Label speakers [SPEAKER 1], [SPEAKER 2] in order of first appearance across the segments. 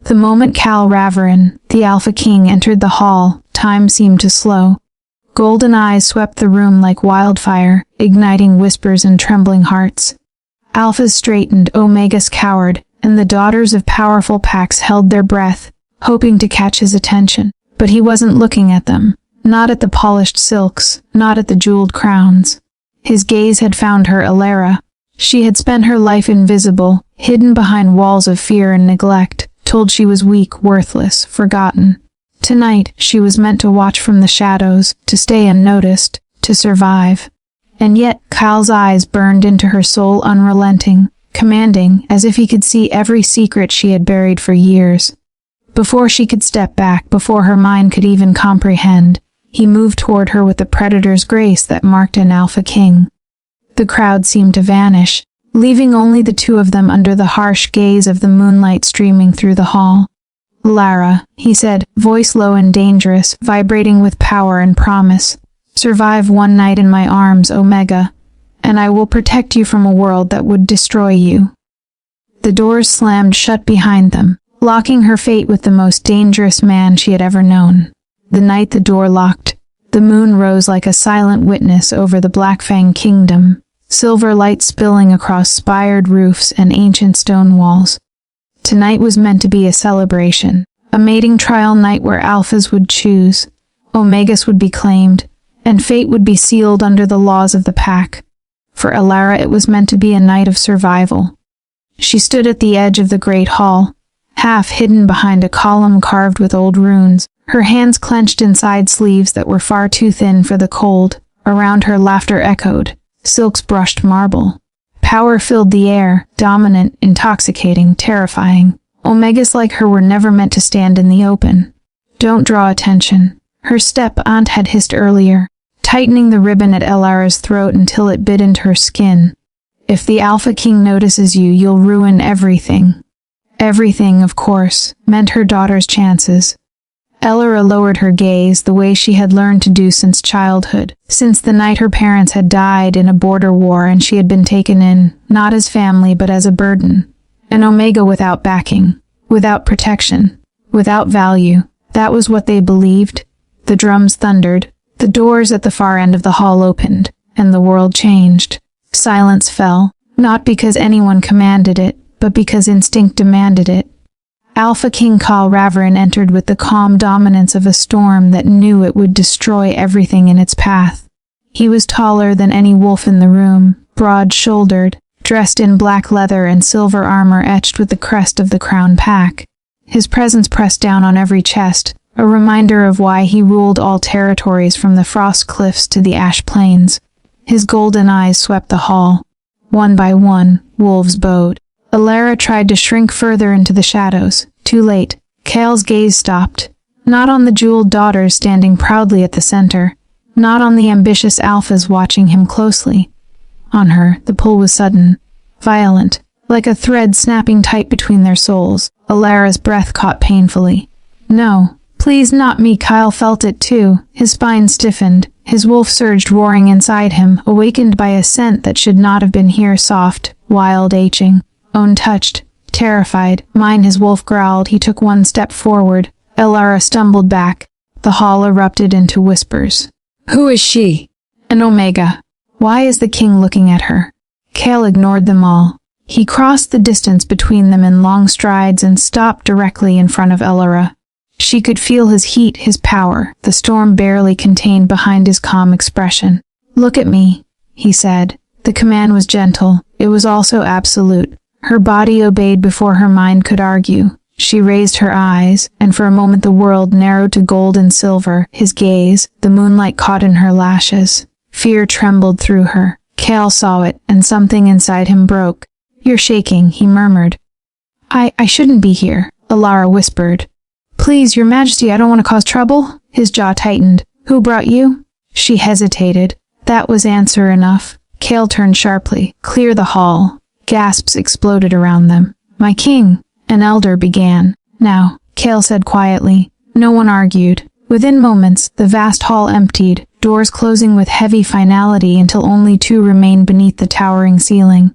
[SPEAKER 1] The moment Kal Ravaran, the Alpha King, entered the hall, time seemed to slow. Golden eyes swept the room like wildfire, igniting whispers and trembling hearts. Alphas straightened, Omegas cowered, and the daughters of powerful packs held their breath, hoping to catch his attention. But he wasn't looking at them. Not at the polished silks, not at the jeweled crowns. His gaze had found her, Alara. She had spent her life invisible, hidden behind walls of fear and neglect, told she was weak, worthless, forgotten. Tonight, she was meant to watch from the shadows, to stay unnoticed, to survive. And yet, Kal's eyes burned into her soul, unrelenting, commanding, as if he could see every secret she had buried for years. Before she could step back, before her mind could even comprehend, he moved toward her with the predator's grace that marked an Alpha King. The crowd seemed to vanish, leaving only the two of them under the harsh gaze of the moonlight streaming through the hall. "Lara," he said, voice low and dangerous, vibrating with power and promise. "Survive one night in my arms, Omega, and I will protect you from a world that would destroy you." The doors slammed shut behind them, locking her fate with the most dangerous man she had ever known. The night the door locked, the moon rose like a silent witness over the Blackfang kingdom, silver light spilling across spired roofs and ancient stone walls. Tonight was meant to be a celebration, a mating trial night where alphas would choose, Omegas would be claimed, and fate would be sealed under the laws of the pack. For Alara it was meant to be a night of survival. She stood at the edge of the great hall, half hidden behind a column carved with old runes, her hands clenched inside sleeves that were far too thin for the cold. Around her laughter echoed, silks brushed marble. Power filled the air, dominant, intoxicating, terrifying. Omegas like her were never meant to stand in the open. "Don't draw attention," her step-aunt had hissed earlier, tightening the ribbon at Alara's throat until it bit into her skin. "If the Alpha King notices you, you'll ruin everything." Everything, of course, meant her daughter's chances. Alara lowered her gaze the way she had learned to do since childhood, since the night her parents had died in a border war and she had been taken in, not as family but as a burden. An Omega without backing, without protection, without value. That was what they believed. The drums thundered, the doors at the far end of the hall opened, and the world changed. Silence fell, not because anyone commanded it, but because instinct demanded it. Alpha King Kal Ravaran entered with the calm dominance of a storm that knew it would destroy everything in its path. He was taller than any wolf in the room, broad-shouldered, dressed in black leather and silver armor etched with the crest of the Crown Pack. His presence pressed down on every chest, a reminder of why he ruled all territories from the Frost Cliffs to the Ash Plains. His golden eyes swept the hall. One by one, wolves bowed. Alara tried to shrink further into the shadows. Too late. Kal's gaze stopped. Not on the jeweled daughters standing proudly at the center. Not on the ambitious alphas watching him closely. On her, the pull was sudden, violent, like a thread snapping tight between their souls. Alara's breath caught painfully. "No, please not me." Kyle felt it too. His spine stiffened. His wolf surged roaring inside him, awakened by a scent that should not have been here, soft, wild, aching. Untouched, terrified. "Mine," his wolf growled. He took one step forward. Alara stumbled back. The hall erupted into whispers. "Who is she?" "An Omega." "Why is the king looking at her?" Kal ignored them all. He crossed the distance between them in long strides and stopped directly in front of Alara. She could feel his heat, his power, the storm barely contained behind his calm expression. "Look at me," he said. The command was gentle. It was also absolute. Her body obeyed before her mind could argue. She raised her eyes, and for a moment the world narrowed to gold and silver. His gaze, the moonlight caught in her lashes. Fear trembled through her. Kal saw it, and something inside him broke. "You're shaking," he murmured. I shouldn't be here," Alara whispered. "Please, Your Majesty, I don't want to cause trouble." His jaw tightened. "Who brought you?" She hesitated. That was answer enough. Kal turned sharply. "Clear the hall." Gasps exploded around them. "My king," an elder began. "Now," Kal said quietly. No one argued. Within moments, the vast hall emptied, doors closing with heavy finality until only two remained beneath the towering ceiling.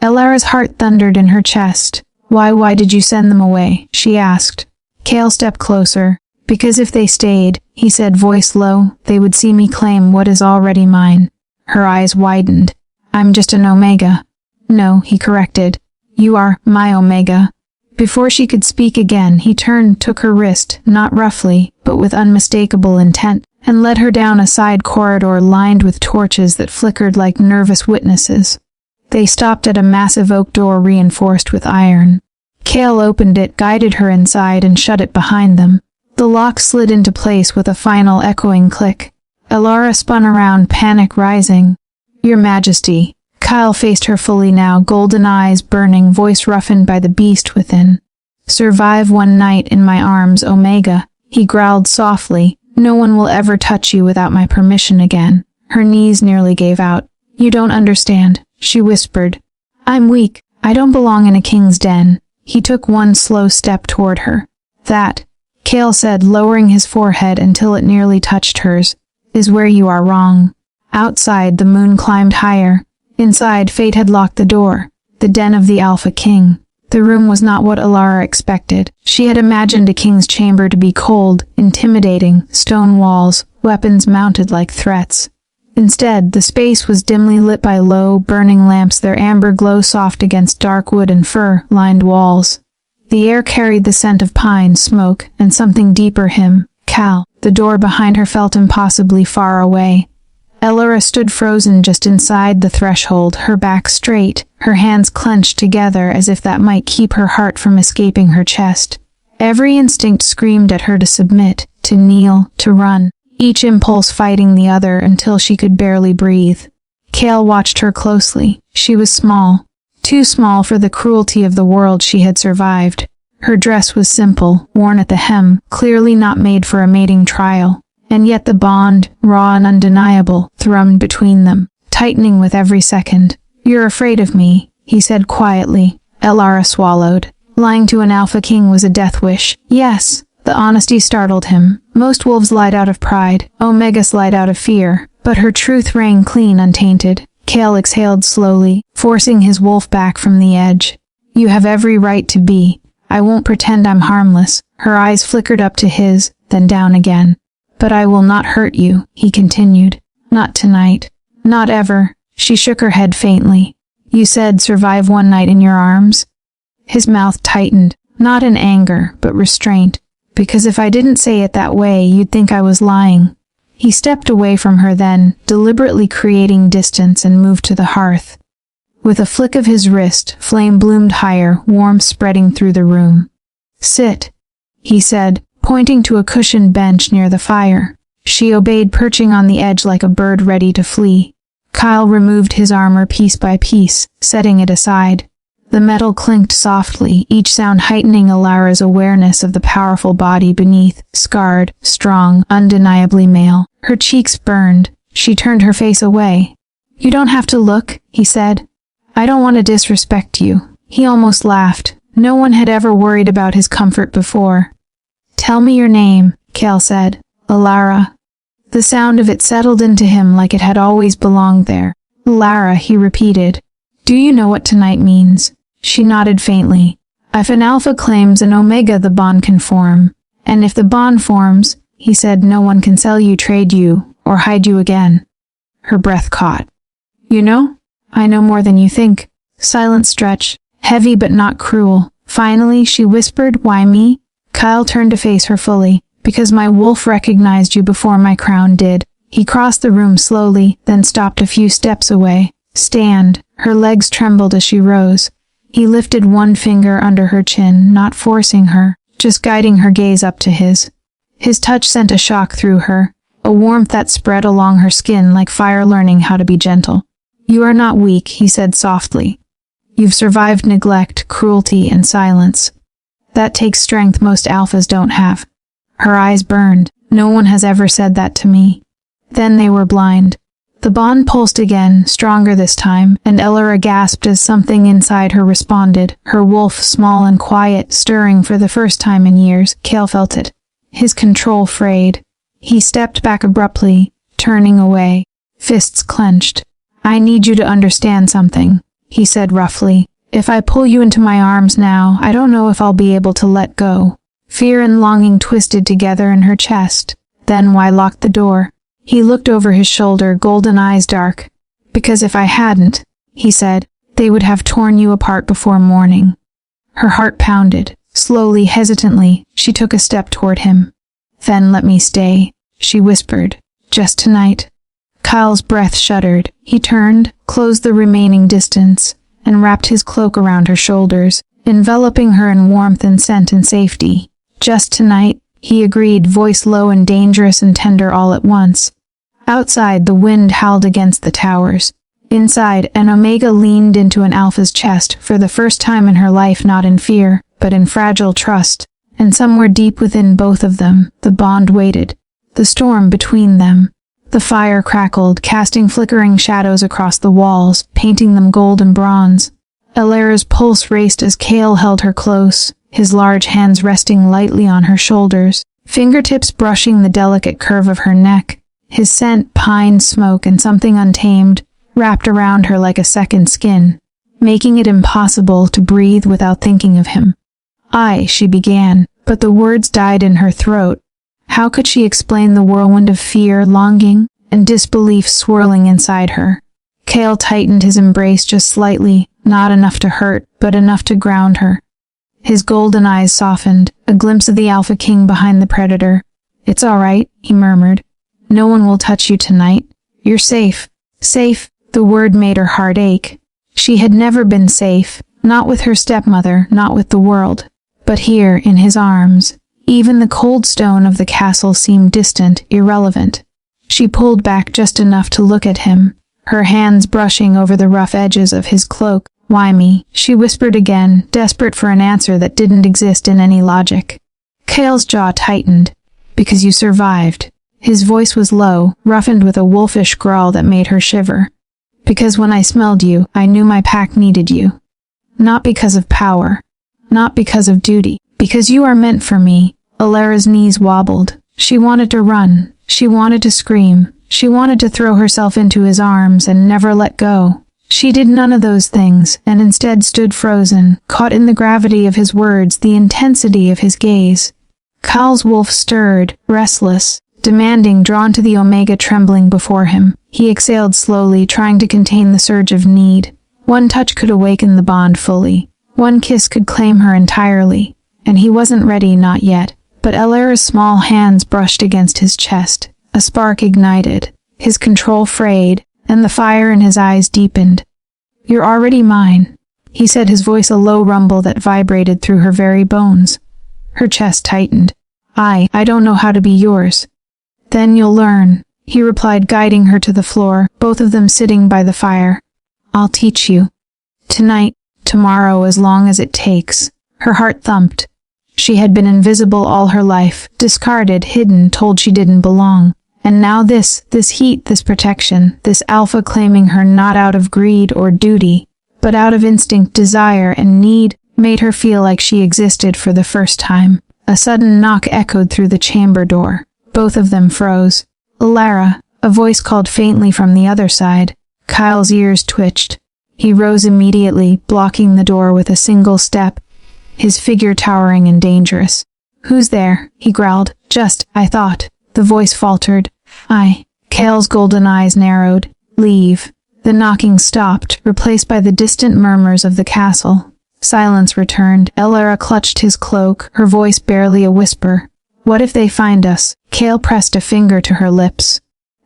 [SPEAKER 1] Alara's heart thundered in her chest. Why did you send them away? She asked. Kale stepped closer. Because if they stayed, he said, voice low, they would see me claim what is already mine. Her eyes widened. I'm just an Omega. No, he corrected. You are my Omega. Before she could speak again, he turned, took her wrist, not roughly, but with unmistakable intent, and led her down a side corridor lined with torches that flickered like nervous witnesses. They stopped at a massive oak door reinforced with iron. Kale opened it, guided her inside, and shut it behind them. The lock slid into place with a final echoing click. Elara spun around, panic rising. Your Majesty. Kyle faced her fully now, golden eyes burning, voice roughened by the beast within. Survive one night in my arms, Omega, he growled softly. No one will ever touch you without my permission again. Her knees nearly gave out. You don't understand, she whispered. I'm weak. I don't belong in a king's den. He took one slow step toward her. That, Kale said, lowering his forehead until it nearly touched hers, is where you are wrong. Outside, the moon climbed higher. Inside, fate had locked the door. The den of the Alpha King. The room was not what Elara expected. She had imagined a king's chamber to be cold, intimidating, stone walls, weapons mounted like threats. Instead, the space was dimly lit by low, burning lamps, their amber glow soft against dark wood and fur-lined walls. The air carried the scent of pine, smoke, and something deeper, him, Cal. The door behind her felt impossibly far away. Elara stood frozen just inside the threshold, her back straight, her hands clenched together as if that might keep her heart from escaping her chest. Every instinct screamed at her to submit, to kneel, to run, each impulse fighting the other until she could barely breathe. Kale watched her closely. She was small. Too small for the cruelty of the world she had survived. Her dress was simple, worn at the hem, clearly not made for a mating trial. And yet the bond, raw and undeniable, thrummed between them, tightening with every second. You're afraid of me, he said quietly. Elara swallowed. Lying to an Alpha King was a death wish. Yes, the honesty startled him. Most wolves lied out of pride, Omegas lied out of fear, but her truth rang clean, untainted. Kale exhaled slowly, forcing his wolf back from the edge. You have every right to be. I won't pretend I'm harmless. Her eyes flickered up to his, then down again. But I will not hurt you, he continued. Not tonight. Not ever. She shook her head faintly. You said survive one night in your arms? His mouth tightened, not in anger, but restraint. Because if I didn't say it that way, you'd think I was lying. He stepped away from her then, deliberately creating distance, and moved to the hearth. With a flick of his wrist, flame bloomed higher, warmth spreading through the room. Sit, he said, pointing to a cushioned bench near the fire. She obeyed, perching on the edge like a bird ready to flee. Kyle removed his armor piece by piece, setting it aside. The metal clinked softly, each sound heightening Elara's awareness of the powerful body beneath, scarred, strong, undeniably male. Her cheeks burned. She turned her face away. You don't have to look, he said. I don't want to disrespect you. He almost laughed. No one had ever worried about his comfort before. Tell me your name, Kale said. Elara. The sound of it settled into him like it had always belonged there. Elara, he repeated. Do you know what tonight means? She nodded faintly. If an Alpha claims an Omega, the bond can form. And if the bond forms, he said, no one can sell you, trade you, or hide you again. Her breath caught. You know? I know more than you think. Silent stretch, heavy but not cruel. Finally, she whispered, why me? Kyle turned to face her fully. Because my wolf recognized you before my crown did. He crossed the room slowly, then stopped a few steps away. Stand. Her legs trembled as she rose. He lifted one finger under her chin, not forcing her, just guiding her gaze up to his. His touch sent a shock through her, a warmth that spread along her skin like fire learning how to be gentle. You are not weak, he said softly. You've survived neglect, cruelty, and silence. That takes strength most alphas don't have. Her eyes burned. No one has ever said that to me. Then they were blind. The bond pulsed again, stronger this time, and Elara gasped as something inside her responded, her wolf small and quiet, stirring for the first time in years. Kale felt it. His control frayed. He stepped back abruptly, turning away, fists clenched. I need you to understand something, he said roughly. If I pull you into my arms now, I don't know if I'll be able to let go. Fear and longing twisted together in her chest. Then why lock the door? He looked over his shoulder, golden eyes dark. Because if I hadn't, he said, they would have torn you apart before morning. Her heart pounded. Slowly, hesitantly, she took a step toward him. Then let me stay, she whispered. Just tonight. Kyle's breath shuddered. He turned, closed the remaining distance, and wrapped his cloak around her shoulders, enveloping her in warmth and scent and safety. Just tonight, he agreed, voice low and dangerous and tender all at once. Outside, the wind howled against the towers. Inside, an Omega leaned into an Alpha's chest, for the first time in her life, not in fear, but in fragile trust. And somewhere deep within both of them, the bond waited. The storm between them. The fire crackled, casting flickering shadows across the walls, painting them gold and bronze. Alara's pulse raced as Kale held her close, his large hands resting lightly on her shoulders, fingertips brushing the delicate curve of her neck. His scent, pine, smoke, and something untamed, wrapped around her like a second skin, making it impossible to breathe without thinking of him. She began, but the words died in her throat. How could she explain the whirlwind of fear, longing, and disbelief swirling inside her? Kale tightened his embrace just slightly, not enough to hurt, but enough to ground her. His golden eyes softened, a glimpse of the Alpha King behind the predator. It's all right, he murmured. No one will touch you tonight. You're safe. Safe, the word made her heart ache. She had never been safe, not with her stepmother, not with the world. But here, in his arms, even the cold stone of the castle seemed distant, irrelevant. She pulled back just enough to look at him, her hands brushing over the rough edges of his cloak. Why me? She whispered again, desperate for an answer that didn't exist in any logic. Kale's jaw tightened. Because you survived. His voice was low, roughened with a wolfish growl that made her shiver. Because when I smelled you, I knew my pack needed you. Not because of power. Not because of duty. Because you are meant for me. Alara's knees wobbled. She wanted to run. She wanted to scream. She wanted to throw herself into his arms and never let go. She did none of those things, and instead stood frozen, caught in the gravity of his words, the intensity of his gaze. Kyle's wolf stirred, restless, demanding, drawn to the Omega trembling before him. He exhaled slowly, trying to contain the surge of need. One touch could awaken the bond fully. One kiss could claim her entirely. And he wasn't ready, not yet. But Alara's small hands brushed against his chest. A spark ignited. His control frayed, and the fire in his eyes deepened. You're already mine, he said, his voice a low rumble that vibrated through her very bones. Her chest tightened. I don't know how to be yours. Then you'll learn, he replied, guiding her to the floor, both of them sitting by the fire. I'll teach you. Tonight, tomorrow, as long as it takes. Her heart thumped. She had been invisible all her life, discarded, hidden, told she didn't belong. And now this heat, this protection, this Alpha claiming her not out of greed or duty, but out of instinct, desire, and need, made her feel like she existed for the first time. A sudden knock echoed through the chamber door. Both of them froze. Alara, a voice called faintly from the other side. Kyle's ears twitched. He rose immediately, blocking the door with a single step, his figure towering and dangerous. Who's there? He growled. Just, I thought. The voice faltered. Kale's golden eyes narrowed. Leave. The knocking stopped, replaced by the distant murmurs of the castle. Silence returned. Alara clutched his cloak, her voice barely a whisper. What if they find us? Kale pressed a finger to her lips.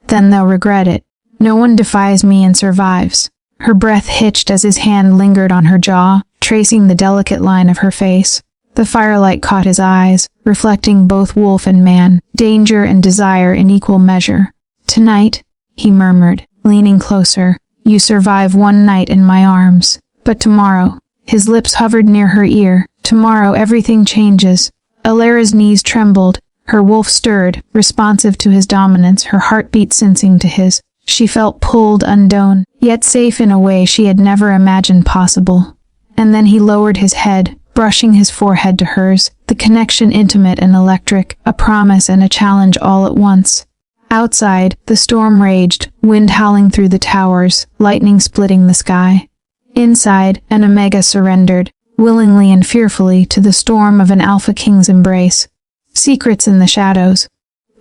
[SPEAKER 1] Then they'll regret it. No one defies me and survives. Her breath hitched as his hand lingered on her jaw, tracing the delicate line of her face. The firelight caught his eyes, reflecting both wolf and man, danger and desire in equal measure. Tonight, he murmured, leaning closer, you survive one night in my arms. But tomorrow, his lips hovered near her ear, tomorrow everything changes. Alara's knees trembled, her wolf stirred, responsive to his dominance, her heartbeat sensing to his. She felt pulled, undone, yet safe in a way she had never imagined possible. And then he lowered his head, brushing his forehead to hers, the connection intimate and electric, a promise and a challenge all at once. Outside, the storm raged, wind howling through the towers, lightning splitting the sky. Inside, an Omega surrendered, willingly and fearfully, to the storm of an Alpha King's embrace. Secrets in the shadows.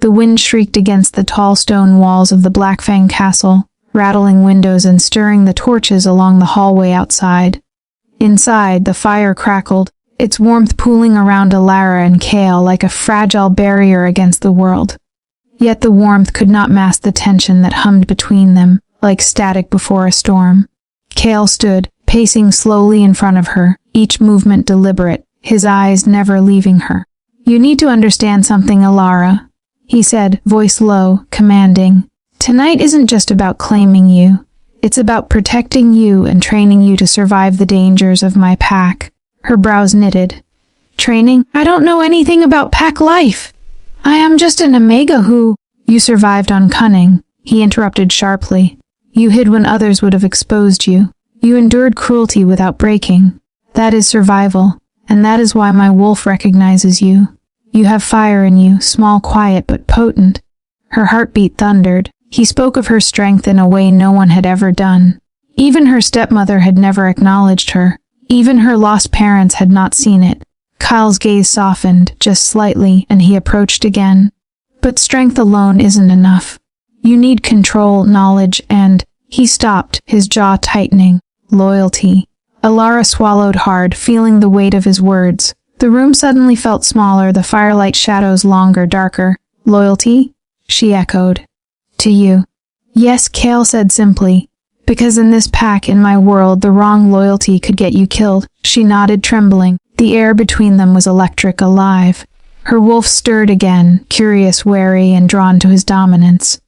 [SPEAKER 1] The wind shrieked against the tall stone walls of the Black Fang castle, rattling windows and stirring the torches along the hallway outside. Inside, the fire crackled, its warmth pooling around Alara and Kale like a fragile barrier against the world. Yet the warmth could not mask the tension that hummed between them, like static before a storm. Kale stood, pacing slowly in front of her, each movement deliberate, his eyes never leaving her. "You need to understand something, Alara," he said, voice low, commanding. "Tonight isn't just about claiming you. It's about protecting you and training you to survive the dangers of my pack." Her brows knitted. "Training? I don't know anything about pack life. I am just an Omega who—" "You survived on cunning," he interrupted sharply. "You hid when others would have exposed you. You endured cruelty without breaking. That is survival, and that is why my wolf recognizes you. You have fire in you, small, quiet, but potent." Her heartbeat thundered. He spoke of her strength in a way no one had ever done. Even her stepmother had never acknowledged her. Even her lost parents had not seen it. Kyle's gaze softened, just slightly, and he approached again. "But strength alone isn't enough. You need control, knowledge, and—" He stopped, his jaw tightening. "Loyalty." Alara swallowed hard, feeling the weight of his words. The room suddenly felt smaller, the firelight shadows longer, darker. "Loyalty?" she echoed. "To you." "Yes," Kale said simply. "Because in this pack, in my world, the wrong loyalty could get you killed." She nodded, trembling. The air between them was electric, alive. Her wolf stirred again, curious, wary, and drawn to his dominance.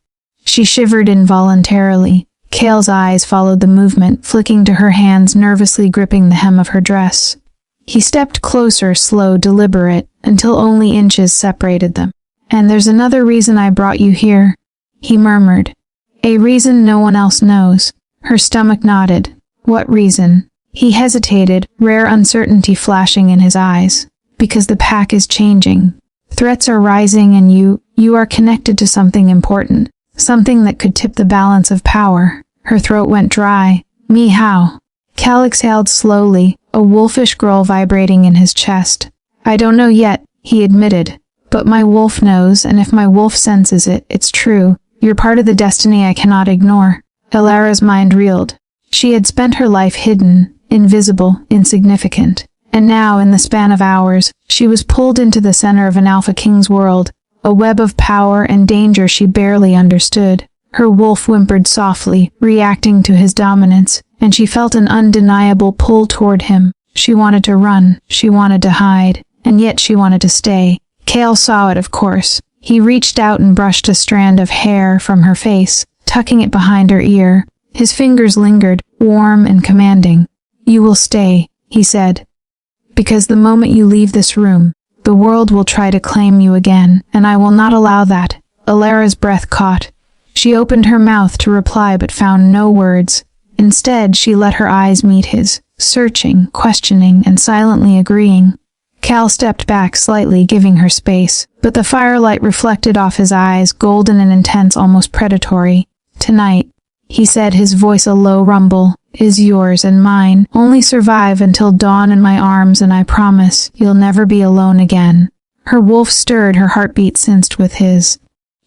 [SPEAKER 1] She shivered involuntarily. Kale's eyes followed the movement, flicking to her hands, nervously gripping the hem of her dress. He stepped closer, slow, deliberate, until only inches separated them. "And there's another reason I brought you here," he murmured. "A reason no one else knows." Her stomach nodded. "What reason?" He hesitated, rare uncertainty flashing in his eyes. "Because the pack is changing. Threats are rising and you are connected to something important. Something that could tip the balance of power." Her throat went dry. "Me how?" Cal exhaled slowly, a wolfish growl vibrating in his chest. "I don't know yet," he admitted. "But my wolf knows, and if my wolf senses it, it's true. You're part of the destiny I cannot ignore." Alara's mind reeled. She had spent her life hidden, invisible, insignificant. And now, in the span of hours, she was pulled into the center of an Alpha King's world, a web of power and danger she barely understood. Her wolf whimpered softly, reacting to his dominance, and she felt an undeniable pull toward him. She wanted to run, she wanted to hide, and yet she wanted to stay. Kale saw it, of course. He reached out and brushed a strand of hair from her face, tucking it behind her ear. His fingers lingered, warm and commanding. "You will stay," he said. "Because the moment you leave this room, the world will try to claim you again, and I will not allow that." Alara's breath caught. She opened her mouth to reply but found no words. Instead, she let her eyes meet his, searching, questioning, and silently agreeing. Cal stepped back slightly, giving her space, but the firelight reflected off his eyes, golden and intense, almost predatory. "Tonight," he said, his voice a low rumble, "is yours and mine. Only survive until dawn in my arms, and I promise you'll never be alone again." Her wolf stirred, her heartbeat synced with his.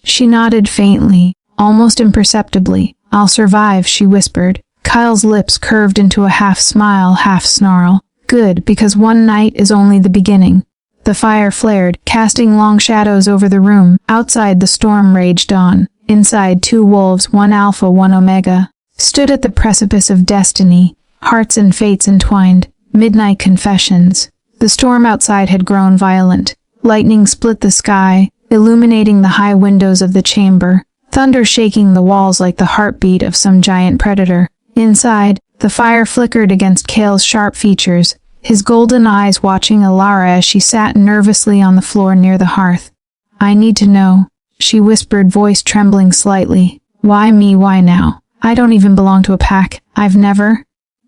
[SPEAKER 1] She nodded faintly, almost imperceptibly. "I'll survive," she whispered. Kyle's lips curved into a half-smile, half-snarl. "Good, because one night is only the beginning." The fire flared, casting long shadows over the room. Outside, the storm raged on. Inside, two wolves, one alpha, one omega, stood at the precipice of destiny, hearts and fates entwined. Midnight confessions. The storm outside had grown violent. Lightning split the sky, illuminating the high windows of the chamber, thunder shaking the walls like the heartbeat of some giant predator. Inside, the fire flickered against Kale's sharp features, his golden eyes watching Alara as she sat nervously on the floor near the hearth. "I need to know," she whispered, voice trembling slightly. "Why me, why now? I don't even belong to a pack. I've never—"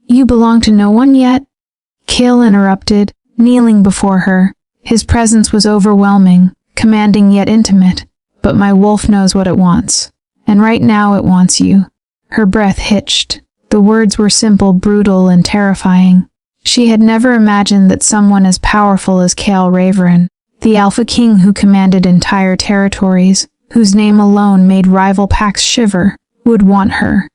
[SPEAKER 1] "You belong to no one yet?" Kale interrupted, kneeling before her. His presence was overwhelming, commanding yet intimate. "But my wolf knows what it wants. And right now it wants you." Her breath hitched. The words were simple, brutal, and terrifying. She had never imagined that someone as powerful as Kael Raverin, the Alpha King who commanded entire territories, whose name alone made rival packs shiver, would want her.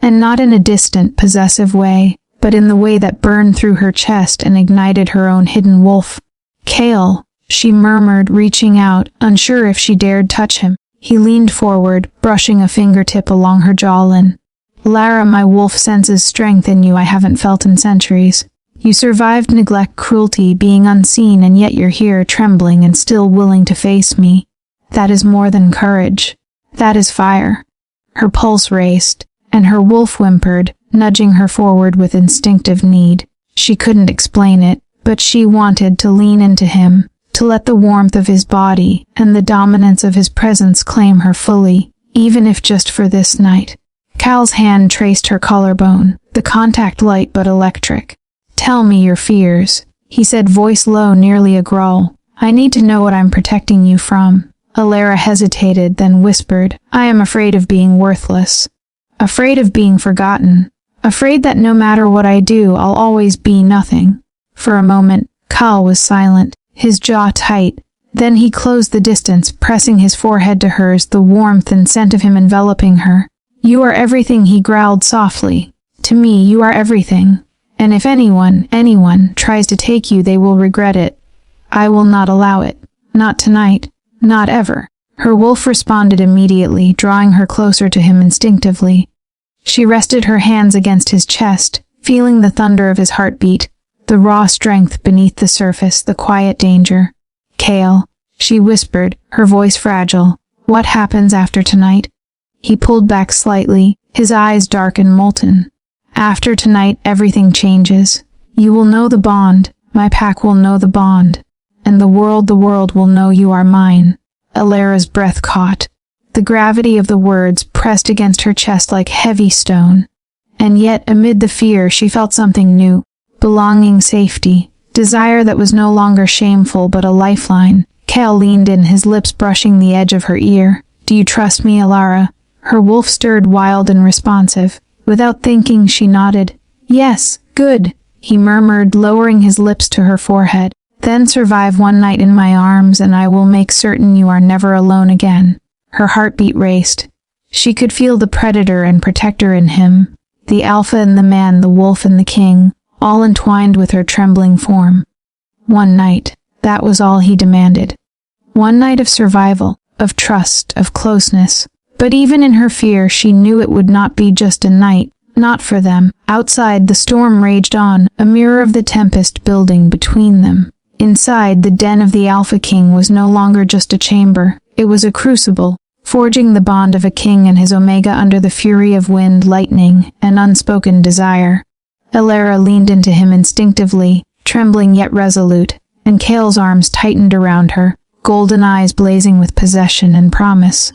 [SPEAKER 1] And not in a distant, possessive way, but in the way that burned through her chest and ignited her own hidden wolf. "Kael," she murmured, reaching out, unsure if she dared touch him. He leaned forward, brushing a fingertip along her jawline. "Lara, my wolf senses strength in you I haven't felt in centuries. You survived neglect, cruelty, being unseen, and yet you're here, trembling and still willing to face me. That is more than courage. That is fire." Her pulse raced, and her wolf whimpered, nudging her forward with instinctive need. She couldn't explain it, but she wanted to lean into him, to let the warmth of his body and the dominance of his presence claim her fully, even if just for this night. Kael's hand traced her collarbone, the contact light but electric. "Tell me your fears," he said, voice low, nearly a growl. "I need to know what I'm protecting you from." Alara hesitated, then whispered, "I am afraid of being worthless. Afraid of being forgotten. Afraid that no matter what I do, I'll always be nothing." For a moment, Kael was silent, his jaw tight. Then he closed the distance, pressing his forehead to hers, the warmth and scent of him enveloping her. "You are everything," he growled softly. "To me, you are everything. And if anyone tries to take you, they will regret it. I will not allow it. Not tonight. Not ever." Her wolf responded immediately, drawing her closer to him instinctively. She rested her hands against his chest, feeling the thunder of his heartbeat, the raw strength beneath the surface, the quiet danger. "Kael," she whispered, her voice fragile, "what happens after tonight?" He pulled back slightly, his eyes dark and molten. "After tonight, everything changes. You will know the bond, my pack will know the bond, and the world will know you are mine." Alara's breath caught. The gravity of the words pressed against her chest like heavy stone. And yet, amid the fear, she felt something new. Belonging, safety, desire that was no longer shameful but a lifeline. Kael leaned in, his lips brushing the edge of her ear. "Do you trust me, Alara?" Her wolf stirred, wild and responsive. Without thinking, she nodded. "Yes, good," he murmured, lowering his lips to her forehead. "Then survive one night in my arms, and I will make certain you are never alone again." Her heartbeat raced. She could feel the predator and protector in him, the alpha and the man, the wolf and the king, all entwined with her trembling form. One night, that was all he demanded. One night of survival, of trust, of closeness. But even in her fear, she knew it would not be just a night, not for them. Outside, the storm raged on, a mirror of the tempest building between them. Inside, the den of the Alpha King was no longer just a chamber, it was a crucible, forging the bond of a king and his omega under the fury of wind, lightning, and unspoken desire. Alara leaned into him instinctively, trembling yet resolute, and Kael's arms tightened around her, golden eyes blazing with possession and promise.